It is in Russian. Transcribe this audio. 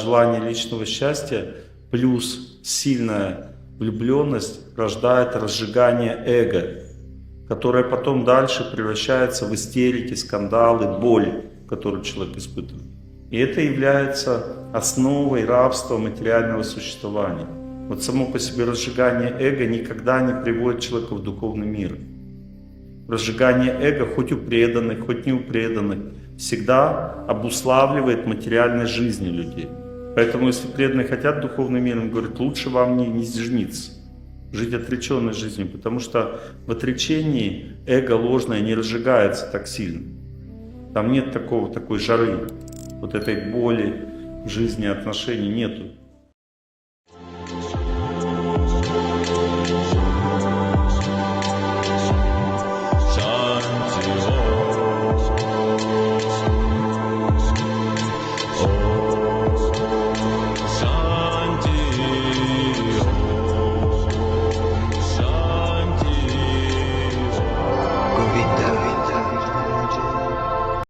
Желание личного счастья плюс сильная влюбленность рождает разжигание эго, которое потом дальше превращается в истерики, скандалы, боль, которую человек испытывает. И это является основой рабства материального существования. Вот само по себе разжигание эго никогда не приводит человека в духовный мир. Разжигание эго, хоть у преданных, хоть не у преданных, всегда обуславливает материальной жизни людей. Поэтому, если преданные хотят духовный мир, он говорит, лучше вам не жениться, жить отреченной жизнью, потому что в отречении эго ложное не разжигается так сильно. Там нет такой жары, вот этой боли в жизни, отношений нету.